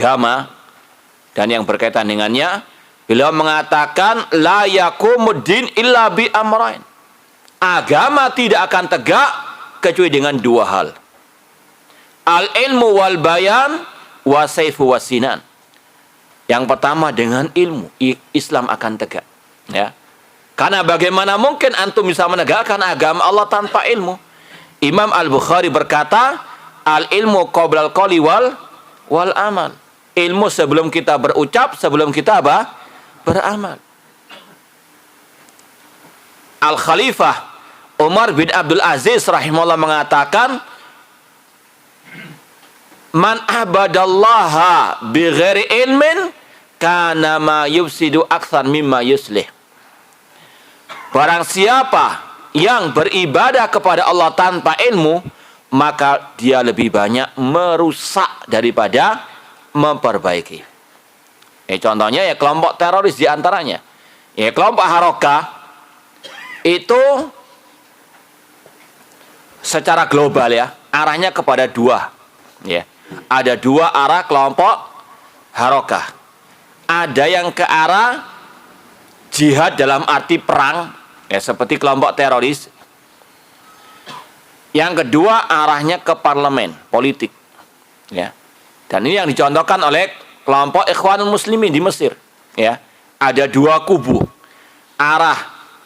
agama dan yang berkaitan dengannya, beliau mengatakan la yakumuddin illa bi amrain. Agama tidak akan tegak kecuali dengan dua hal. Al-ilmu wal bayan wa sayfu wasinan. Yang pertama dengan ilmu, Islam akan tegak. Ya. Karena bagaimana mungkin antum bisa menegakkan agama Allah tanpa ilmu? Imam Al-Bukhari berkata, al-ilmu qabla al-qawli wal amal. Ilmu sebelum kita berucap, sebelum kita apa? Beramal. Al-Khalifah Umar bin Abdul Aziz rahimahullah mengatakan, man abadallaha bighairi ilmin kana ma yufsidu aktsar mimma yuslih. Barang siapa yang beribadah kepada Allah tanpa ilmu, maka dia lebih banyak merusak daripada memperbaiki. Contohnya ya kelompok teroris diantaranya. Ya kelompok Harokah itu secara global ya arahnya kepada dua. Ya, ada dua arah kelompok Harokah. Ada yang ke arah jihad dalam arti perang, ya seperti kelompok teroris. Yang kedua arahnya ke parlemen, politik. Ya. Dan ini yang dicontohkan oleh kelompok Ikhwanul Muslimin di Mesir. Ya. Ada dua kubu. Arah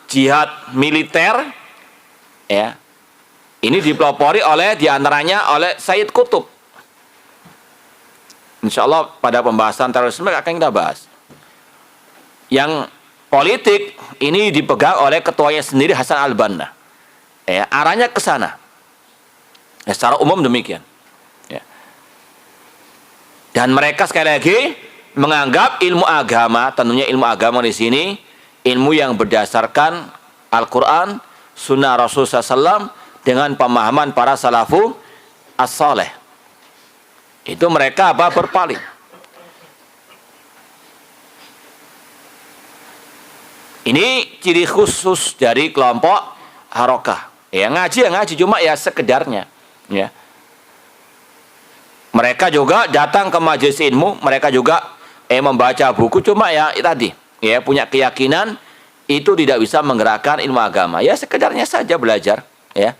jihad militer, ya. Ini dipelopori oleh diantaranya oleh Sayyid Qutb. Insya Allah pada pembahasan terorisme akan kita bahas. Yang politik ini dipegang oleh ketuanya sendiri Hasan Al-Banna. Ya, arahnya ke sana. Ya, secara umum demikian. Ya. Dan mereka sekali lagi menganggap ilmu agama, tentunya ilmu agama di sini ilmu yang berdasarkan Al-Quran, Sunnah Rasulullah SAW dengan pemahaman para salafu as-saleh. Itu mereka apa? Berpaling. Ini ciri khusus dari kelompok Harokah. Ya ngaji cuma ya sekedarnya. Ya. Mereka juga datang ke majelis ilmu, mereka juga membaca buku cuma ya tadi, ya punya keyakinan itu tidak bisa menggerakkan ilmu agama. Ya sekedarnya saja belajar, ya.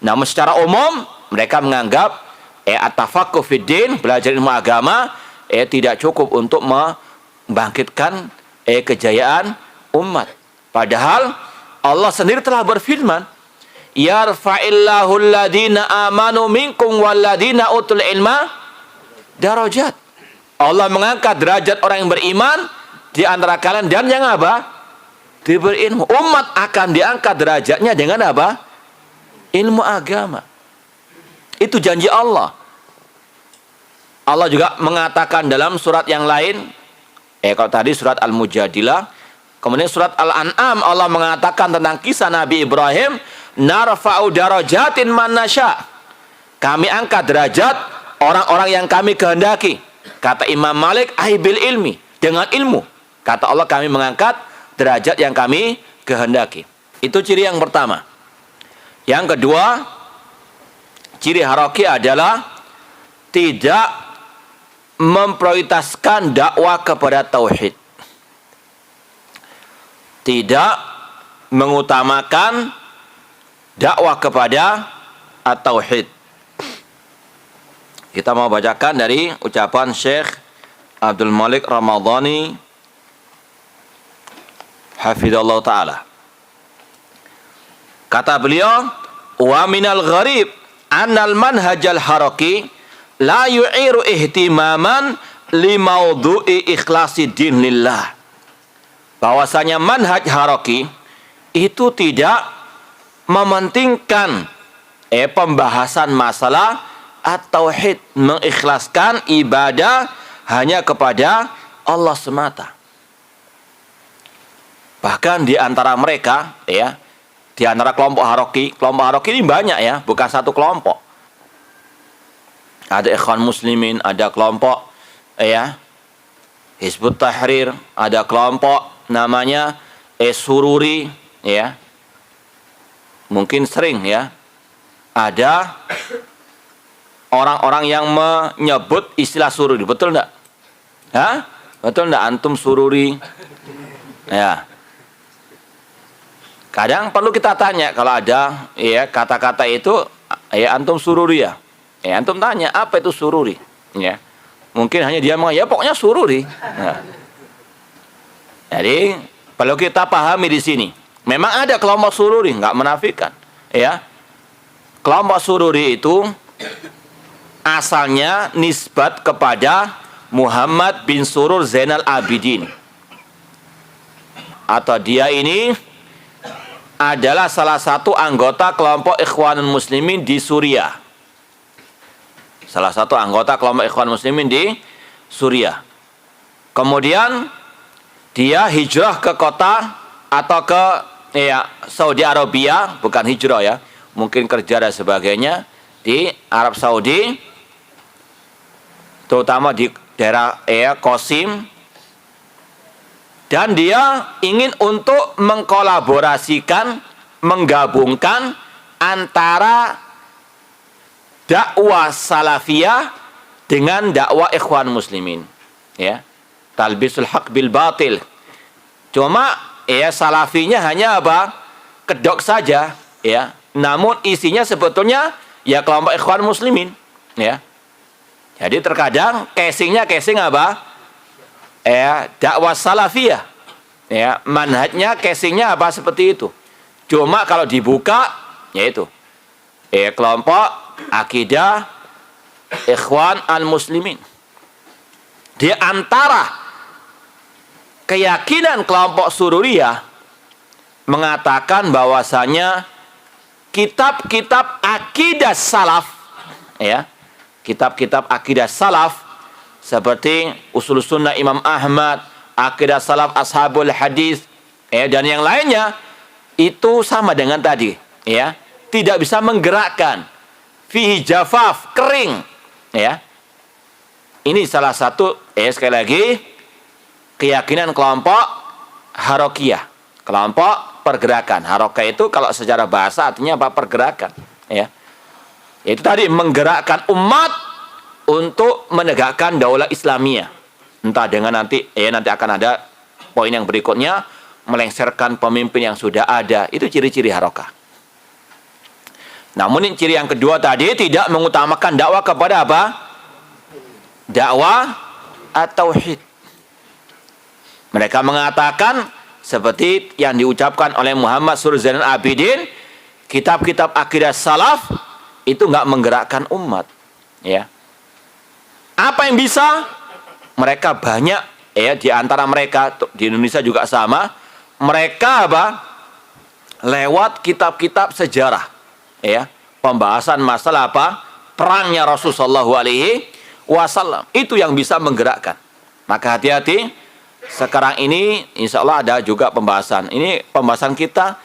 Namun secara umum mereka menganggap at-tafaqquh fid din, belajar ilmu agama tidak cukup untuk membangkitkan kejayaan umat. Padahal Allah sendiri telah berfirman, yarfa'illahu alladhina amanu minkum walladhina utul ilma darajat. Allah mengangkat derajat orang yang beriman di antara kalian dan yang apa? Diberi ilmu. Umat akan diangkat derajatnya dengan apa? Ilmu agama. Itu janji Allah. Allah juga mengatakan dalam surat yang lain, kalau tadi surat Al-Mujadilah, kemudian surat Al-An'am Allah mengatakan tentang kisah Nabi Ibrahim, narfa'u darajatin man nasya. Kami angkat derajat orang-orang yang kami kehendaki. Kata Imam Malik, bil ilmi, dengan ilmu. Kata Allah, kami mengangkat derajat yang kami kehendaki. Itu ciri yang pertama. Yang kedua, ciri Harokah adalah tidak memprioritaskan dakwah kepada tauhid. Tidak mengutamakan dakwah kepada at-tauhid. Kita mau bacakan dari ucapan Syekh Abdul Malik Ramadhani hafizallahu ta'ala. Kata beliau, wa minal gharib annal manhajal haraki la yu'iru ihtimaman li mawdu'i ikhlasi din lillah. Bahwasanya manhaj haraki itu tidak mementingkan pembahasan masalah at-tauhid, mengikhlaskan ibadah hanya kepada Allah semata. Bahkan di antara mereka, ya, di antara kelompok Harokah ini banyak ya, bukan satu kelompok. Ada Ikhwan Muslimin, ada kelompok Hizbut Tahrir, ada kelompok namanya Sururi, ya. Mungkin sering ya. Ada orang-orang yang menyebut istilah sururi, betul enggak? Hah? Betul enggak antum sururi? Ya. Kadang perlu kita tanya kalau ada ya kata-kata itu ya antum sururi ya. Ya antum tanya apa itu sururi? Ya. Mungkin hanya dia ya pokoknya sururi. Nah. Jadi perlu kita pahami di sini. Memang ada kelompok sururi, nggak menafikan. Ya. Kelompok sururi itu asalnya nisbat kepada Muhammad bin Surur Zainal Abidin. Atau dia ini adalah salah satu anggota kelompok Ikhwanul Muslimin di Suriah. Salah satu anggota kelompok Ikhwanul Muslimin di Suriah. Kemudian dia hijrah ke kota atau ke Saudi Arabia, bukan hijrah ya, mungkin kerja dan sebagainya di Arab Saudi, terutama di daerah Qasim. Dan dia ingin untuk mengkolaborasikan, menggabungkan antara dakwah salafiyah dengan dakwah ikhwan muslimin. Ya. Talbisul haq bil batil. Cuma salafinya hanya apa? Kedok saja, ya. Namun isinya sebetulnya ya kelompok ikhwan muslimin, ya. Jadi terkadang casing apa? Dakwah salafiyah, ya, manhajnya casingnya apa seperti itu. Cuma kalau dibuka yaitu kelompok akidah ikhwan al muslimin. Di antara keyakinan kelompok sururiyah mengatakan bahwasanya kitab-kitab akidah salaf, ya, kitab-kitab akidah salaf seperti Usul Sunnah Imam Ahmad, Akidah Salaf Ashabul Hadis, dan yang lainnya itu sama dengan tadi, ya, tidak bisa menggerakkan, fihi jafaf, kering, ya. Ini salah satu, sekali lagi, keyakinan kelompok harokiyah, kelompok pergerakan. Harokah itu kalau secara bahasa artinya apa? Pergerakan, ya. Itu tadi menggerakkan umat untuk menegakkan daulah Islamiyah. Entah dengan nanti akan ada poin yang berikutnya, melengsarkan pemimpin yang sudah ada. Itu ciri-ciri harokah. Namun ciri yang kedua tadi tidak mengutamakan dakwah kepada apa? Dakwah at-tauhid. Mereka mengatakan seperti yang diucapkan oleh Muhammad Surur Zainal Abidin, kitab-kitab akidah salaf itu nggak menggerakkan umat, ya. Apa yang bisa? Mereka banyak, di antara mereka di Indonesia juga sama. Mereka apa? Lewat kitab-kitab sejarah, ya, pembahasan masalah apa? Perangnya Rasulullah SAW. Itu yang bisa menggerakkan. Maka hati-hati. Sekarang ini insya Allah ada juga pembahasan. Ini pembahasan kita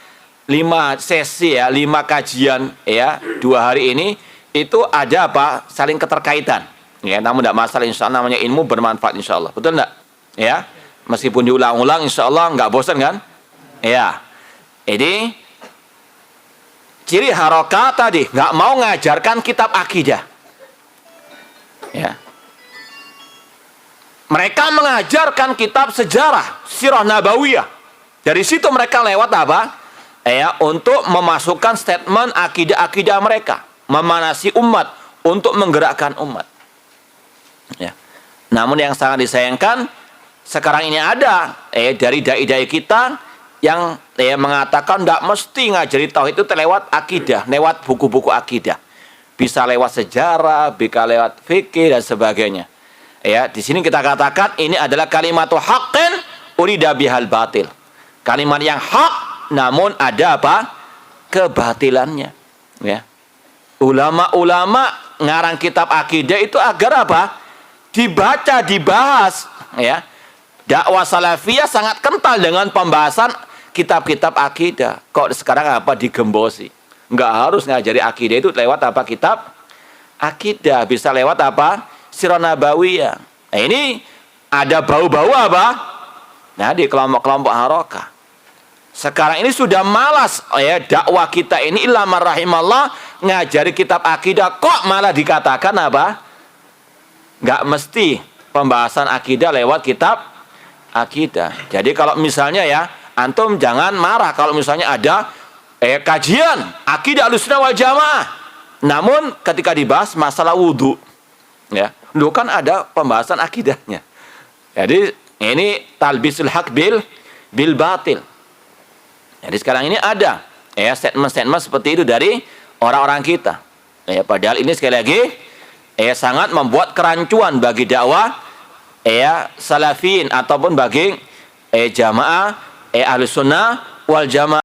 5 sesi, ya, 5 kajian, ya, 2 hari ini itu ada apa? Saling keterkaitan. Ya, namun tidak masalah, insya Allah namanya ilmu bermanfaat insya Allah. Betul enggak? Ya, meskipun diulang-ulang insya Allah nggak bosan kan? Ya, ini ciri harokah tadi, nggak mau ngajarkan kitab akidah. Ya, mereka mengajarkan kitab sejarah, sirah nabawiyah. Dari situ mereka lewat apa? Untuk memasukkan statement akidah-akidah mereka, memanasi umat untuk menggerakkan umat. Ya. Namun yang sangat disayangkan sekarang ini ada dari dai-dai kita yang mengatakan tidak mesti ngajari tauhid itu lewat akidah, lewat buku-buku akidah. Bisa lewat sejarah, bisa lewat fikih dan sebagainya. Ya, di sini kita katakan ini adalah kalimatul haqqin urida bihal batil. Kalimat yang hak namun ada apa? Kebatilannya. Ya. Ulama-ulama ngarang kitab akidah itu agar apa? Dibaca, dibahas, ya. Dakwah salafiyah sangat kental dengan pembahasan kitab-kitab akidah. Kok sekarang apa digembosi? Enggak harus ngajari akidah itu lewat apa? Kitab akidah, bisa lewat apa? Sirah nabawiyah. Nah, ini ada bau-bau apa? Nah, di kelompok-kelompok harokah. Sekarang ini sudah malas, ya, dakwah kita ini illa man rahimallah ngajari kitab akidah, kok malah dikatakan apa? Nggak mesti pembahasan akidah lewat kitab akidah. Jadi kalau misalnya ya, antum jangan marah kalau misalnya ada kajian akidah Ahlussunnah wal Jamaah, namun ketika dibahas masalah wudhu, ya, lu kan ada pembahasan akidahnya. Jadi ini talbisul haq bil batil. Jadi sekarang ini ada ya statement-statement seperti itu dari orang-orang kita. Ya, padahal ini sekali lagi sangat membuat kerancuan bagi dakwah salafin ataupun bagi jamaah Ahlussunnah wal Jamaah.